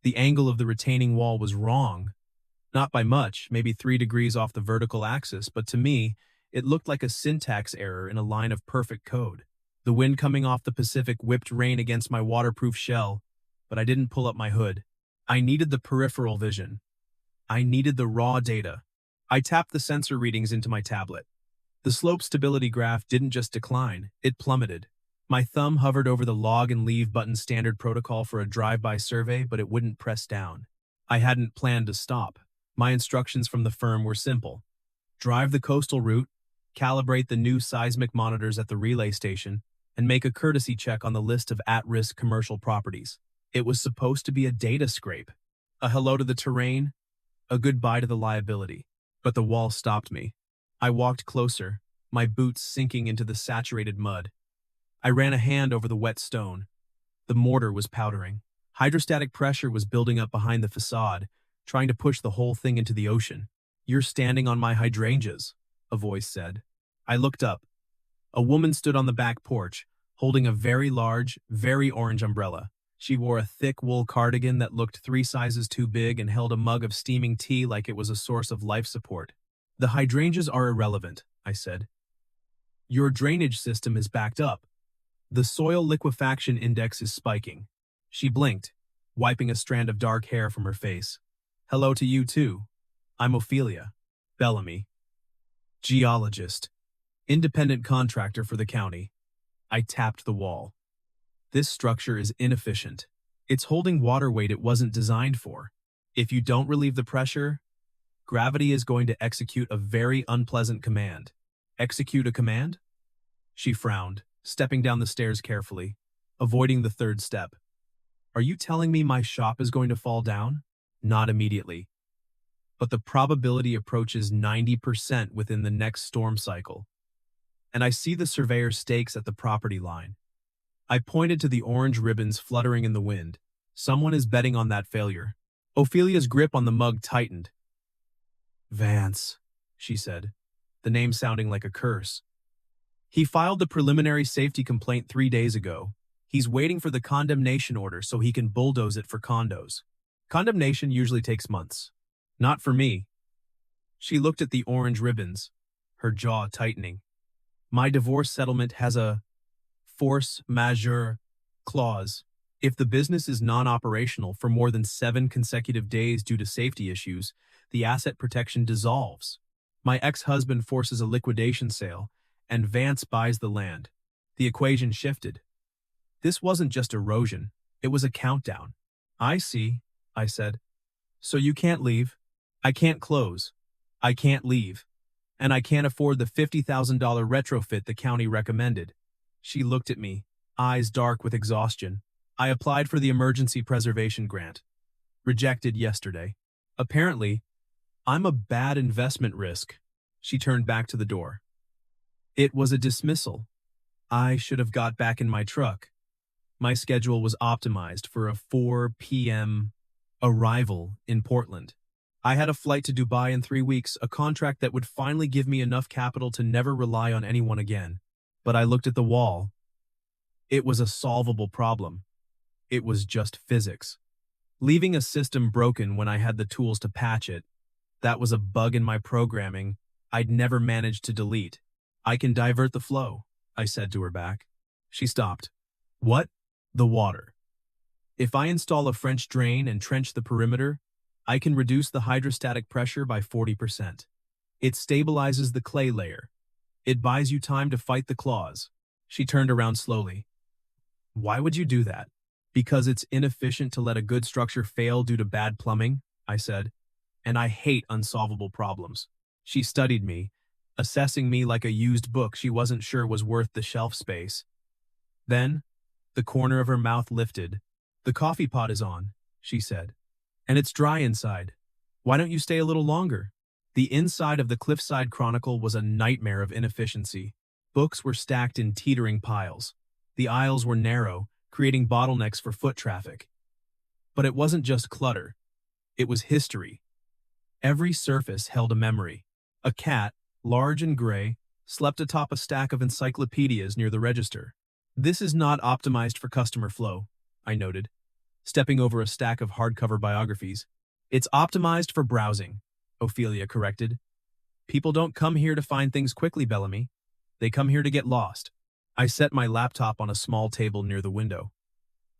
The angle of the retaining wall was wrong. Not by much, maybe 3 degrees off the vertical axis, but to me, it looked like a syntax error in a line of perfect code. The wind coming off the Pacific whipped rain against my waterproof shell, but I didn't pull up my hood. I needed the peripheral vision. I needed the raw data. I tapped the sensor readings into my tablet. The slope stability graph didn't just decline, it plummeted. My thumb hovered over the log and leave button, standard protocol for a drive-by survey, but it wouldn't press down. I hadn't planned to stop. My instructions from the firm were simple. Drive the coastal route, calibrate the new seismic monitors at the relay station, and make a courtesy check on the list of at-risk commercial properties. It was supposed to be a data scrape. A hello to the terrain, a goodbye to the liability. But the wall stopped me. I walked closer, my boots sinking into the saturated mud. I ran a hand over the wet stone. The mortar was powdering. Hydrostatic pressure was building up behind the facade, trying to push the whole thing into the ocean. "You're standing on my hydrangeas," a voice said. I looked up. A woman stood on the back porch, holding a very large, very orange umbrella. She wore a thick wool cardigan that looked 3 sizes too big and held a mug of steaming tea like it was a source of life support. "The hydrangeas are irrelevant," I said. "Your drainage system is backed up. The soil liquefaction index is spiking." She blinked, wiping a strand of dark hair from her face. "Hello to you too. I'm Ophelia. Bellamy. Geologist. Independent contractor for the county." I tapped the wall. "This structure is inefficient. It's holding water weight it wasn't designed for. If you don't relieve the pressure, gravity is going to execute a very unpleasant command." "Execute a command?" She frowned, stepping down the stairs carefully, avoiding the 3rd step. "Are you telling me my shop is going to fall down?" "Not immediately. But the probability approaches 90% within the next storm cycle. And I see the surveyor stakes at the property line." I pointed to the orange ribbons fluttering in the wind. "Someone is betting on that failure." Ophelia's grip on the mug tightened. "Vance," she said, the name sounding like a curse. "He filed the preliminary safety complaint 3 days ago. He's waiting for the condemnation order so he can bulldoze it for condos. Condemnation usually takes months. Not for me." She looked at the orange ribbons, her jaw tightening. "My divorce settlement has a force majeure clause. If the business is non-operational for more than 7 consecutive days due to safety issues, the asset protection dissolves. My ex-husband forces a liquidation sale, and Vance buys the land." The equation shifted. This wasn't just erosion, it was a countdown. "I see," I said. "So you can't leave?" "I can't close. I can't leave. And I can't afford the $50,000 retrofit the county recommended." She looked at me, eyes dark with exhaustion. "I applied for the emergency preservation grant. Rejected yesterday. Apparently, I'm a bad investment risk." She turned back to the door. "It was a dismissal. I should have got back in my truck. My schedule was optimized for a 4 p.m. arrival in Portland. I had a flight to Dubai in 3 weeks, a contract that would finally give me enough capital to never rely on anyone again. But I looked at the wall. It was a solvable problem. It was just physics. Leaving a system broken when I had the tools to patch it, that was a bug in my programming I'd never managed to delete. "I can divert the flow," I said to her back. She stopped. "What?" "The water. If I install a French drain and trench the perimeter, I can reduce the hydrostatic pressure by 40%. It stabilizes the clay layer. It buys you time to fight the claws." She turned around slowly. "Why would you do that?" "Because it's inefficient to let a good structure fail due to bad plumbing," I said. "And I hate unsolvable problems." She studied me, assessing me like a used book she wasn't sure was worth the shelf space. Then, the corner of her mouth lifted. "The coffee pot is on," she said. "And it's dry inside. Why don't you stay a little longer?" The inside of the Cliffside Chronicle was a nightmare of inefficiency. Books were stacked in teetering piles. The aisles were narrow, creating bottlenecks for foot traffic. But it wasn't just clutter. It was history. Every surface held a memory. A cat, large and gray, slept atop a stack of encyclopedias near the register. "This is not optimized for customer flow," I noted. stepping over a stack of hardcover biographies. It's optimized for browsing, Ophelia corrected. People don't come here to find things quickly, Bellamy. They come here to get lost. I set my laptop on a small table near the window.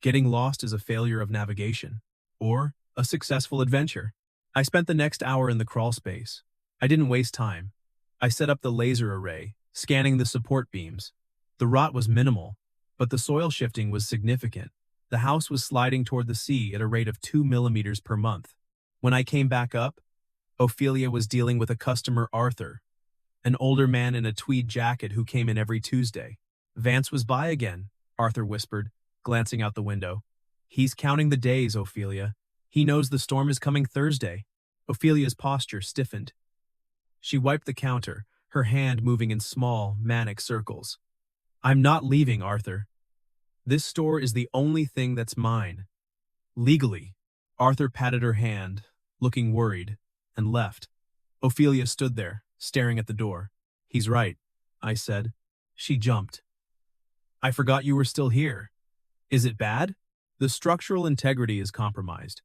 Getting lost is a failure of navigation, or a successful adventure. I spent the next hour in the crawl space. I didn't waste time. I set up the laser array, scanning the support beams. The rot was minimal, but the soil shifting was significant. The house was sliding toward the sea at a rate of 2 millimeters per month. When I came back up, Ophelia was dealing with a customer, Arthur, an older man in a tweed jacket who came in every Tuesday. Vance was by again, Arthur whispered, glancing out the window. He's counting the days, Ophelia. He knows the storm is coming Thursday. Ophelia's posture stiffened. She wiped the counter, her hand moving in small, manic circles. I'm not leaving, Arthur. This store is the only thing that's mine. Legally. Arthur patted her hand, looking worried, and left. Ophelia stood there, staring at the door. He's right, I said. She jumped. I forgot you were still here. Is it bad? The structural integrity is compromised.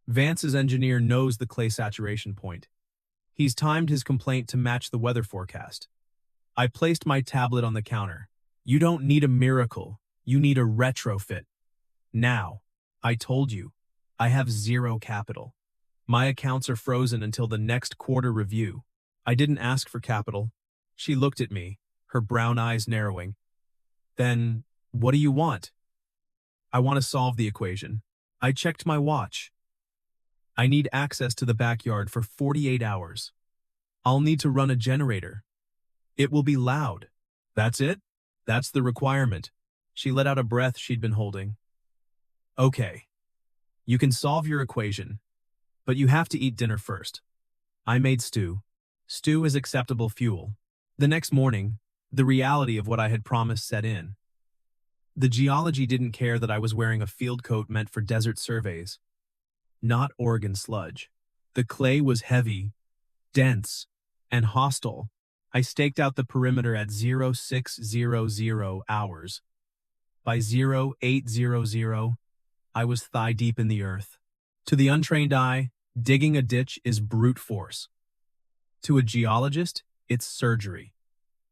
Vance's engineer knows the clay saturation point. He's timed his complaint to match the weather forecast. I placed my tablet on the counter. You don't need a miracle. You need a retrofit. Now, I told you, I have zero capital. My accounts are frozen until the next quarter review. I didn't ask for capital. She looked at me, her brown eyes narrowing. Then, what do you want? I want to solve the equation. I checked my watch. I need access to the backyard for 48 hours. I'll need to run a generator. It will be loud. That's it? That's the requirement. She let out a breath she'd been holding. Okay. You can solve your equation, but you have to eat dinner first. I made stew. Stew is acceptable fuel. The next morning, the reality of what I had promised set in. The geology didn't care that I was wearing a field coat meant for desert surveys. Not Oregon sludge. The clay was heavy, dense, and hostile. I staked out the perimeter at 0600 hours. By 0800, I was thigh-deep in the earth. To the untrained eye, digging a ditch is brute force. To a geologist, it's surgery.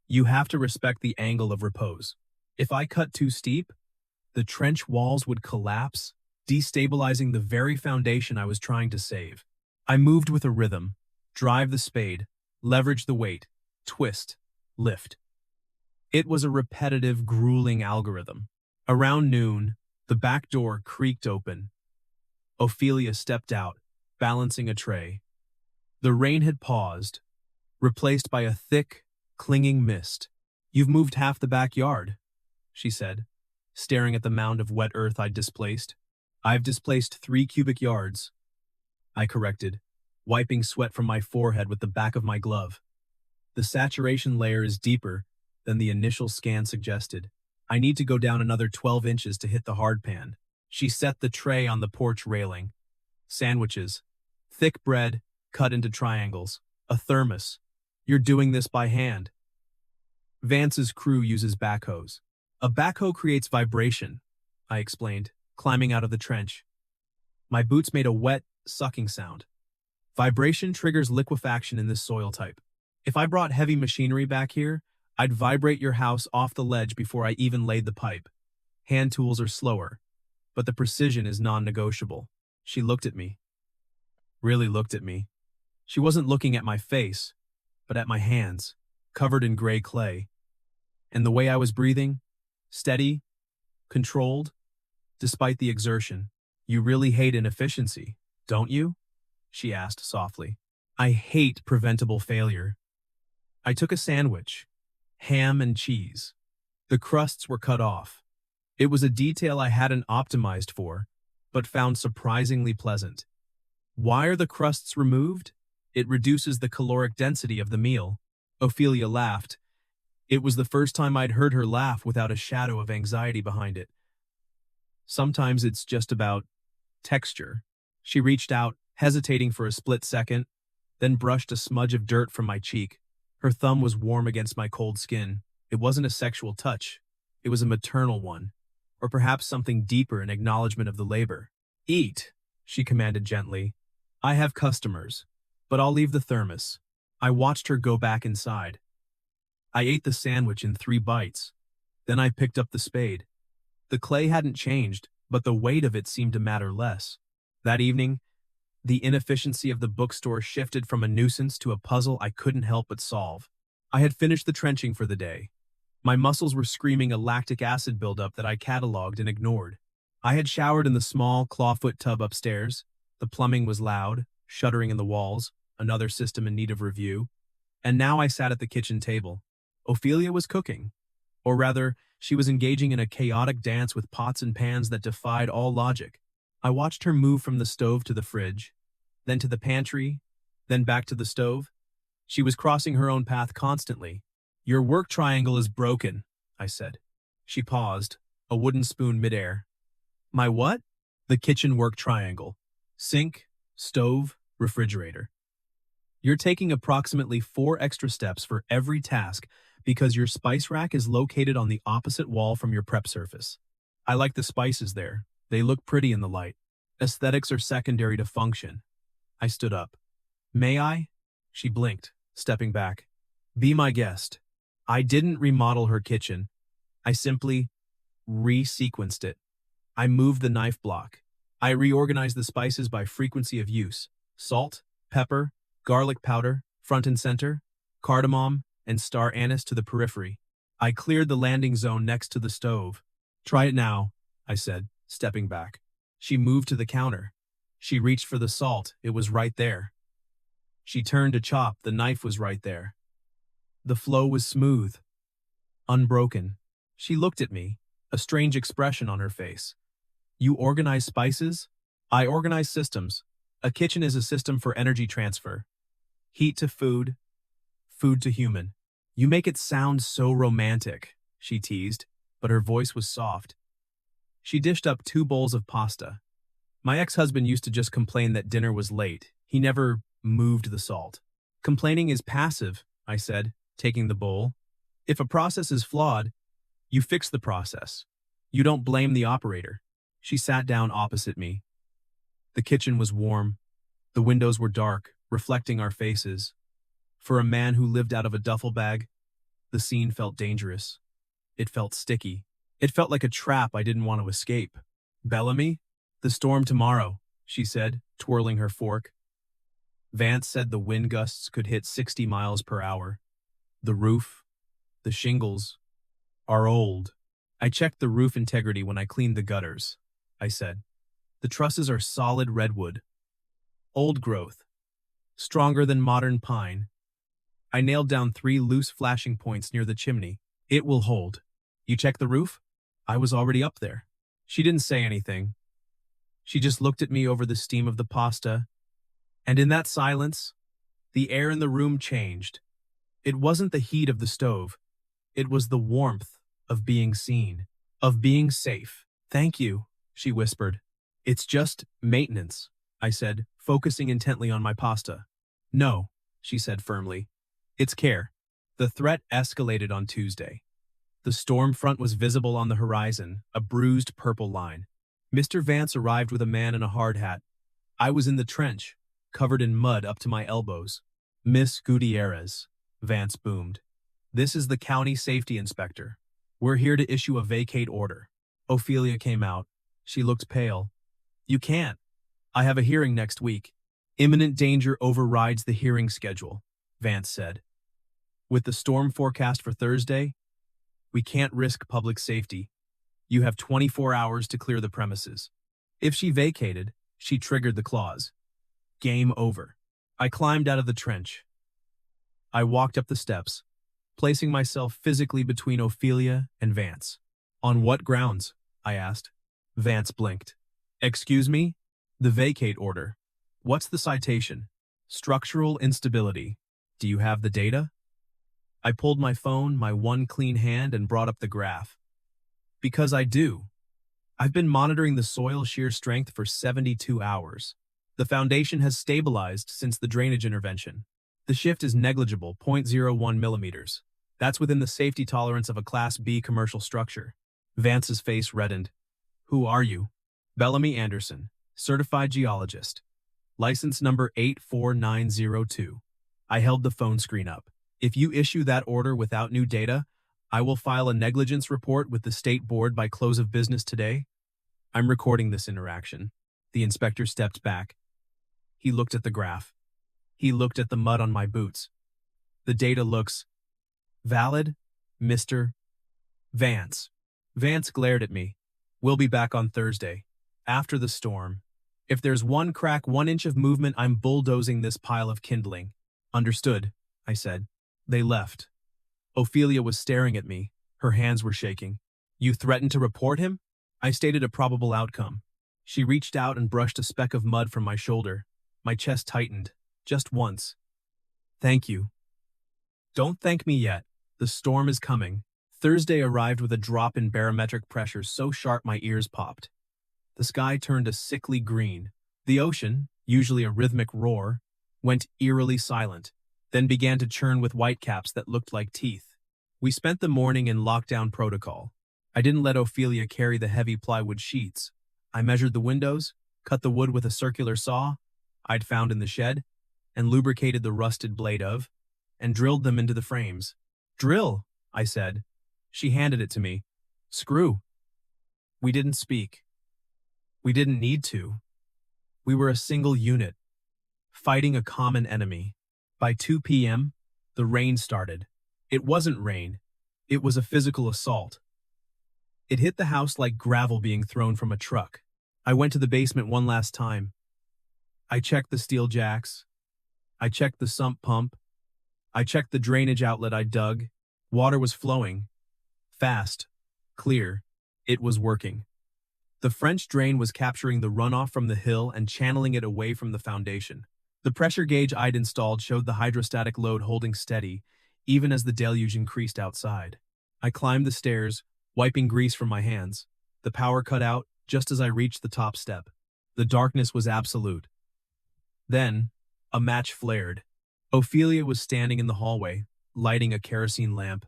You have to respect the angle of repose. If I cut too steep, the trench walls would collapse, destabilizing the very foundation I was trying to save. I moved with a rhythm. Drive the spade, leverage the weight, twist, lift. It was a repetitive, grueling algorithm. Around noon, the back door creaked open. Ophelia stepped out, balancing a tray. The rain had paused, replaced by a thick, clinging mist. You've moved half the backyard, she said, staring at the mound of wet earth I'd displaced. I've displaced 3 cubic yards, I corrected, wiping sweat from my forehead with the back of my glove. The saturation layer is deeper than the initial scan suggested. I need to go down another 12 inches to hit the hardpan. She set the tray on the porch railing. Sandwiches, thick bread cut into triangles, a thermos. You're doing this by hand. Vance's crew uses backhoes. A backhoe creates vibration, I explained, climbing out of the trench. My boots made a wet, sucking sound. Vibration triggers liquefaction in this soil type. If I brought heavy machinery back here, I'd vibrate your house off the ledge before I even laid the pipe. Hand tools are slower, but the precision is non-negotiable. She looked at me. Really looked at me. She wasn't looking at my face, but at my hands, covered in gray clay. And the way I was breathing, steady, controlled, despite the exertion. You really hate inefficiency, don't you? She asked softly. I hate preventable failure. I took a sandwich, ham and cheese. The crusts were cut off. It was a detail I hadn't optimized for, but found surprisingly pleasant. Why are the crusts removed? It reduces the caloric density of the meal. Ophelia laughed. It was the first time I'd heard her laugh without a shadow of anxiety behind it. Sometimes it's just about texture. She reached out, hesitating for a split second, then brushed a smudge of dirt from my cheek. Her thumb was warm against my cold skin. It wasn't a sexual touch. It was a maternal one. or perhaps something deeper in acknowledgement of the labor. Eat, she commanded gently. I have customers, but I'll leave the thermos. I watched her go back inside. I ate the sandwich in 3 bites. Then I picked up the spade. The clay hadn't changed, but the weight of it seemed to matter less. That evening, the inefficiency of the bookstore shifted from a nuisance to a puzzle I couldn't help but solve. I had finished the trenching for the day. My muscles were screaming a lactic acid buildup that I cataloged and ignored. I had showered in the small, clawfoot tub upstairs. The plumbing was loud, shuddering in the walls, another system in need of review. And now I sat at the kitchen table. Ophelia was cooking. Or rather, she was engaging in a chaotic dance with pots and pans that defied all logic. I watched her move from the stove to the fridge, then to the pantry, then back to the stove. She was crossing her own path constantly. Your work triangle is broken, I said. She paused, a wooden spoon midair. My what? The kitchen work triangle. Sink, stove, refrigerator. You're taking approximately 4 extra steps for every task because your spice rack is located on the opposite wall from your prep surface. I like the spices there. They look pretty in the light. Aesthetics are secondary to function. I stood up. May I? She blinked, stepping back. Be my guest. I didn't remodel her kitchen. I simply resequenced it. I moved the knife block. I reorganized the spices by frequency of use. Salt, pepper, garlic powder, front and center, cardamom, and star anise to the periphery. I cleared the landing zone next to the stove. Try it now, I said, stepping back. She moved to the counter. She reached for the salt. It was right there. She turned to chop. The knife was right there. The flow was smooth, unbroken. She looked at me, a strange expression on her face. You organize spices? I organize systems. A kitchen is a system for energy transfer. Heat to food, food to human. You make it sound so romantic, she teased, but her voice was soft. She dished up 2 bowls of pasta. My ex-husband used to just complain that dinner was late. He never moved the salt. Complaining is passive, I said, taking the bowl. If a process is flawed, you fix the process. You don't blame the operator. She sat down opposite me. The kitchen was warm. The windows were dark, reflecting our faces. For a man who lived out of a duffel bag, the scene felt dangerous. It felt sticky. It felt like a trap I didn't want to escape. Bellamy? The storm tomorrow, she said, twirling her fork. Vance said the wind gusts could hit 60 miles per hour. The roof, the shingles, are old. I checked the roof integrity when I cleaned the gutters, I said. The trusses are solid redwood. Old growth. Stronger than modern pine. I nailed down 3 loose flashing points near the chimney. It will hold. You check the roof? I was already up there. She didn't say anything. She just looked at me over the steam of the pasta. And in that silence, the air in the room changed. It wasn't the heat of the stove. It was the warmth of being seen, of being safe. Thank you, she whispered. It's just maintenance, I said, focusing intently on my pasta. No, she said firmly. It's care. The threat escalated on Tuesday. The storm front was visible on the horizon, a bruised purple line. Mr. Vance arrived with a man in a hard hat. I was in the trench, covered in mud up to my elbows. Miss Gutierrez, Vance boomed. This is the county safety inspector. We're here to issue a vacate order. Ophelia came out. She looked pale. You can't. I have a hearing next week. Imminent danger overrides the hearing schedule, Vance said. With the storm forecast for Thursday, we can't risk public safety. You have 24 hours to clear the premises. If she vacated, she triggered the clause. Game over. I climbed out of the trench. I walked up the steps, placing myself physically between Ophelia and Vance. On what grounds? I asked. Vance blinked. Excuse me? The vacate order. What's the citation? Structural instability. Do you have the data? I pulled my phone, my one clean hand, and brought up the graph. Because I do. I've been monitoring the soil shear strength for 72 hours. The foundation has stabilized since the drainage intervention. The shift is negligible, 0.01 millimeters. That's within the safety tolerance of a Class B commercial structure. Vance's face reddened. Who are you? Bellamy Anderson, certified geologist. License number 84902. I held the phone screen up. If you issue that order without new data, I will file a negligence report with the state board by close of business today. I'm recording this interaction. The inspector stepped back. He looked at the graph. He looked at the mud on my boots. The data looks valid, Mr. Vance. Vance glared at me. We'll be back on Thursday, after the storm. If there's one crack, 1 inch of movement, I'm bulldozing this pile of kindling. Understood, I said. They left. Ophelia was staring at me. Her hands were shaking. You threatened to report him? I stated a probable outcome. She reached out and brushed a speck of mud from my shoulder. My chest tightened, just once. Thank you. Don't thank me yet. The storm is coming. Thursday arrived with a drop in barometric pressure so sharp my ears popped. The sky turned a sickly green. The ocean, usually a rhythmic roar, went eerily silent, then began to churn with whitecaps that looked like teeth. We spent the morning in lockdown protocol. I didn't let Ophelia carry the heavy plywood sheets. I measured the windows, cut the wood with a circular saw I'd found in the shed, and lubricated the rusted blade of, and drilled them into the frames. Drill, I said. She handed it to me. Screw. We didn't speak. We didn't need to. We were a single unit, fighting a common enemy. By 2 p.m., the rain started. It wasn't rain. It was a physical assault. It hit the house like gravel being thrown from a truck. I went to the basement one last time. I checked the steel jacks. I checked the sump pump. I checked the drainage outlet I dug. Water was flowing. Fast. Clear. It was working. The French drain was capturing the runoff from the hill and channeling it away from the foundation. The pressure gauge I'd installed showed the hydrostatic load holding steady, even as the deluge increased outside. I climbed the stairs, wiping grease from my hands. The power cut out just as I reached the top step. The darkness was absolute. Then, a match flared. Ophelia was standing in the hallway, lighting a kerosene lamp.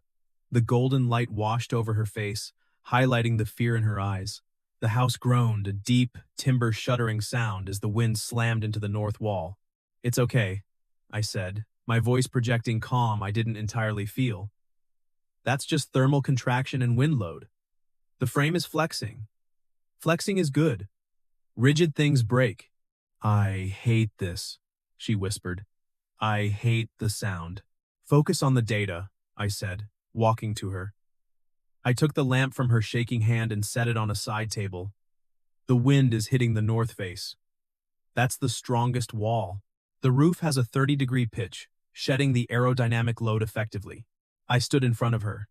The golden light washed over her face, highlighting the fear in her eyes. The house groaned, a deep, timber-shuddering sound as the wind slammed into the north wall. It's okay, I said, my voice projecting calm I didn't entirely feel. That's just thermal contraction and wind load. The frame is flexing. Flexing is good. Rigid things break. I hate this, she whispered. I hate the sound. Focus on the data, I said, walking to her. I took the lamp from her shaking hand and set it on a side table. The wind is hitting the north face. That's the strongest wall. The roof has a 30-degree pitch, shedding the aerodynamic load effectively. I stood in front of her.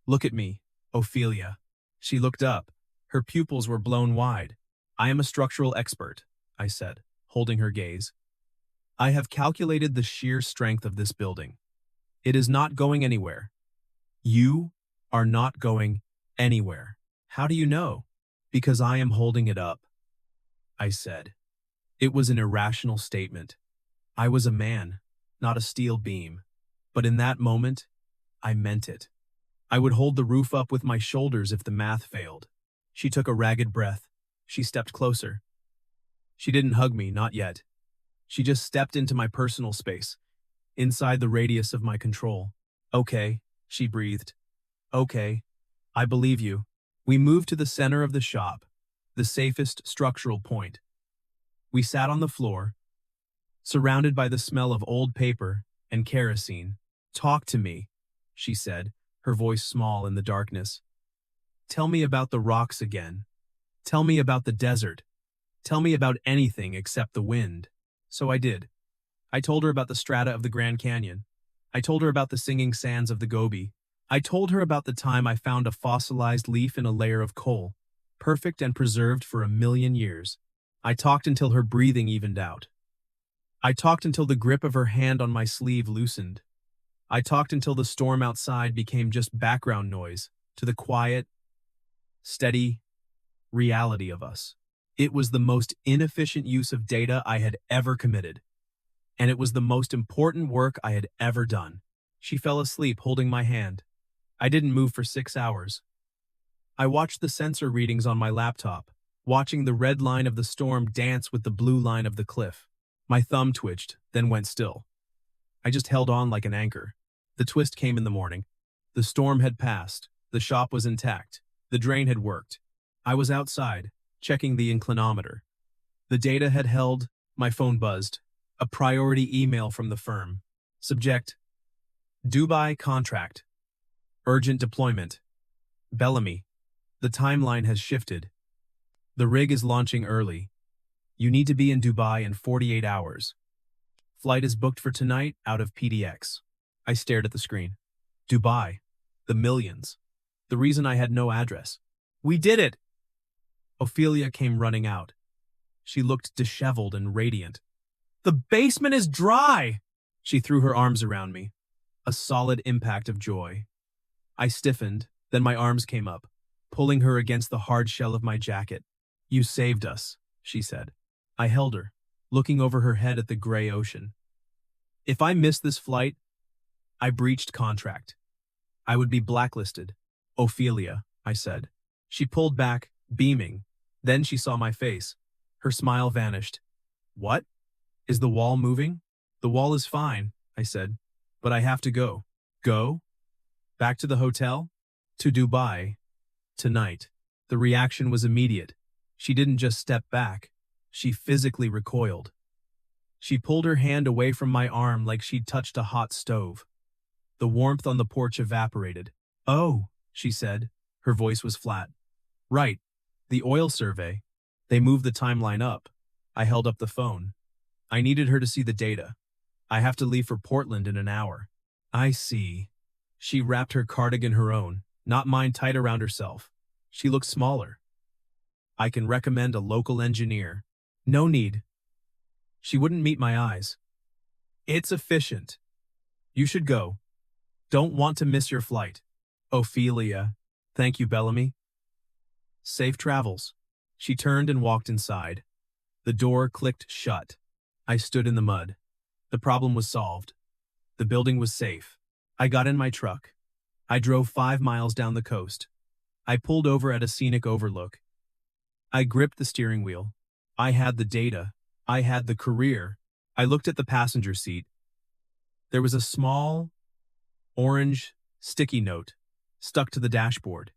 Look at me, Ophelia. She looked up. Her pupils were blown wide. I am a structural expert, I said, holding her gaze. I have calculated the sheer strength of this building. It is not going anywhere. You are not going anywhere. How do you know? Because I am holding it up, I said. It was an irrational statement. I was a man, not a steel beam. But in that moment, I meant it. I would hold the roof up with my shoulders if the math failed. She took a ragged breath. She stepped closer. She didn't hug me, not yet. She just stepped into my personal space, inside the radius of my control. Okay, she breathed. Okay, I believe you. We moved to the center of the shop, the safest structural point. We sat on the floor, surrounded by the smell of old paper and kerosene. Talk to me, she said, her voice small in the darkness. Tell me about the rocks again. Tell me about the desert. Tell me about anything except the wind. So I did. I told her about the strata of the Grand Canyon. I told her about the singing sands of the Gobi. I told her about the time I found a fossilized leaf in a layer of coal, perfect and preserved for 1,000,000 years. I talked until her breathing evened out. I talked until the grip of her hand on my sleeve loosened. I talked until the storm outside became just background noise to the quiet, steady reality of us. It was the most inefficient use of data I had ever committed, and it was the most important work I had ever done. She fell asleep holding my hand. I didn't move for 6 hours. I watched the sensor readings on my laptop, watching the red line of the storm dance with the blue line of the cliff. My thumb twitched, then went still. I just held on like an anchor. The twist came in the morning. The storm had passed. The shop was intact. The drain had worked. I was outside, checking the inclinometer. The data had held. My phone buzzed. A priority email from the firm. Subject: Dubai contract. Urgent deployment. Bellamy. The timeline has shifted. The rig is launching early. You need to be in Dubai in 48 hours. Flight is booked for tonight out of PDX. I stared at the screen. Dubai. The millions. The reason I had no address. We did it! Ophelia came running out. She looked disheveled and radiant. The basement is dry! She threw her arms around me. A solid impact of joy. I stiffened, then my arms came up, pulling her against the hard shell of my jacket. You saved us, she said. I held her, looking over her head at the gray ocean. If I missed this flight, I breached contract. I would be blacklisted. Ophelia, I said. She pulled back, beaming. Then she saw my face. Her smile vanished. What? Is the wall moving? The wall is fine, I said. But I have to go. Go? Back to the hotel? To Dubai. Tonight. The reaction was immediate. She didn't just step back. She physically recoiled. She pulled her hand away from my arm like she'd touched a hot stove. The warmth on the porch evaporated. Oh, she said. Her voice was flat. Right. The oil survey. They moved the timeline up. I held up the phone. I needed her to see the data. I have to leave for Portland in an hour. I see. She wrapped her cardigan her own, not mine, tight around herself. She looked smaller. I can recommend a local engineer. No need. She wouldn't meet my eyes. It's efficient. You should go. Don't want to miss your flight. Ophelia. Thank you, Bellamy. Safe travels. She turned and walked inside. The door clicked shut. I stood in the mud. The problem was solved. The building was safe. I got in my truck. I drove 5 miles down the coast. I pulled over at a scenic overlook. I gripped the steering wheel. I had the data. I had the career. I looked at the passenger seat. There was a small, orange, sticky note stuck to the dashboard.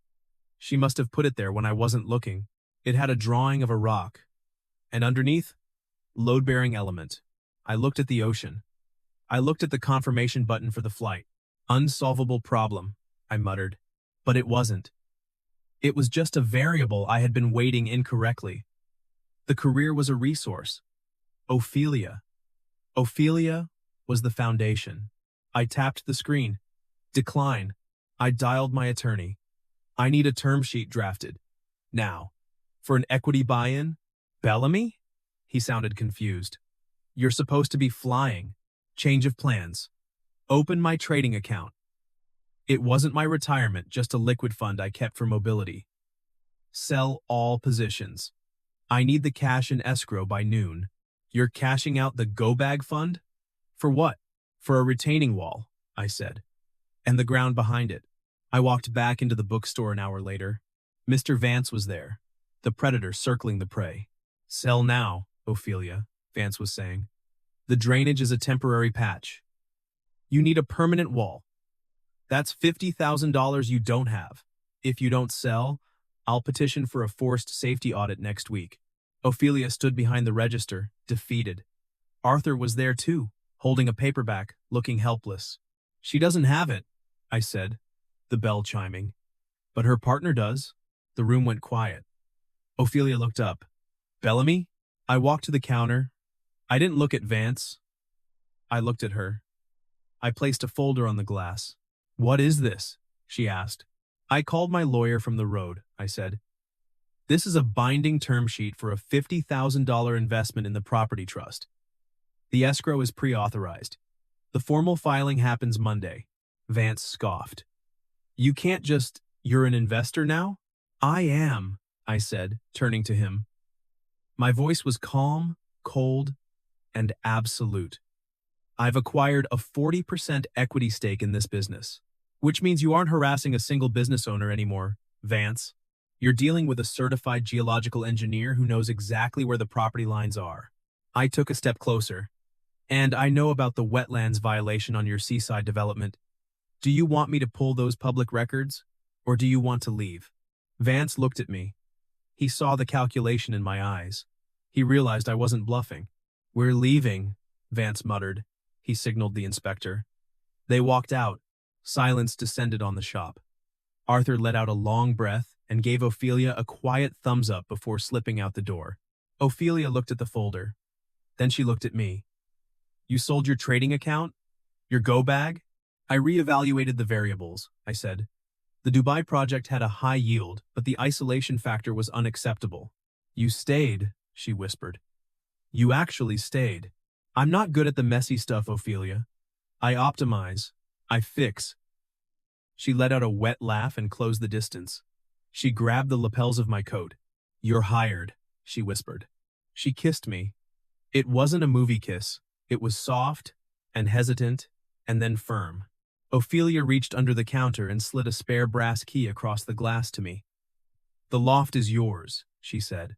She must have put it there when I wasn't looking. It had a drawing of a rock. And underneath, load-bearing element. I looked at the ocean. I looked at the confirmation button for the flight. Unsolvable problem, I muttered. But it wasn't. It was just a variable I had been weighting incorrectly. The career was a resource. Ophelia. Ophelia was the foundation. I tapped the screen. Decline. I dialed my attorney. I need a term sheet drafted. Now. For an equity buy-in? Bellamy? He sounded confused. You're supposed to be flying. Change of plans. Open my trading account. It wasn't my retirement, just a liquid fund I kept for mobility. Sell all positions. I need the cash in escrow by noon. You're cashing out the go-bag fund? For what? For a retaining wall, I said. And the ground behind it. I walked back into the bookstore an hour later. Mr. Vance was there, the predator circling the prey. Sell now, Ophelia, Vance was saying. The drainage is a temporary patch. You need a permanent wall. That's $50,000 you don't have. If you don't sell, I'll petition for a forced safety audit next week. Ophelia stood behind the register, defeated. Arthur was there too, holding a paperback, looking helpless. She doesn't have it, I said, the bell chiming. But her partner does. The room went quiet. Ophelia looked up. Bellamy? I walked to the counter. I didn't look at Vance. I looked at her. I placed a folder on the glass. What is this? She asked. I called my lawyer from the road, I said. This is a binding term sheet for a $50,000 investment in the property trust. The escrow is pre-authorized. The formal filing happens Monday. Vance scoffed. You can't just, you're an investor now? I am, I said, turning to him. My voice was calm, cold, and absolute. I've acquired a 40% equity stake in this business, which means you aren't harassing a single business owner anymore, Vance. You're dealing with a certified geological engineer who knows exactly where the property lines are. I took a step closer. And I know about the wetlands violation on your seaside development. Do you want me to pull those public records? Or do you want to leave? Vance looked at me. He saw the calculation in my eyes. He realized I wasn't bluffing. We're leaving, Vance muttered. He signaled the inspector. They walked out. Silence descended on the shop. Arthur let out a long breath and gave Ophelia a quiet thumbs up before slipping out the door. Ophelia looked at the folder. Then she looked at me. You sold your trading account? Your go bag? I reevaluated the variables, I said. The Dubai project had a high yield, but the isolation factor was unacceptable. You stayed, she whispered. You actually stayed. I'm not good at the messy stuff, Ophelia. I optimize. I fix. She let out a wet laugh and closed the distance. She grabbed the lapels of my coat. You're hired, she whispered. She kissed me. It wasn't a movie kiss. It was soft and hesitant and then firm. Ophelia reached under the counter and slid a spare brass key across the glass to me. The loft is yours, she said.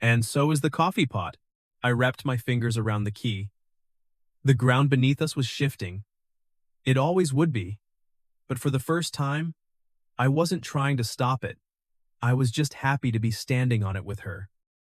And so is the coffee pot. I wrapped my fingers around the key. The ground beneath us was shifting. It always would be. But for the first time, I wasn't trying to stop it. I was just happy to be standing on it with her.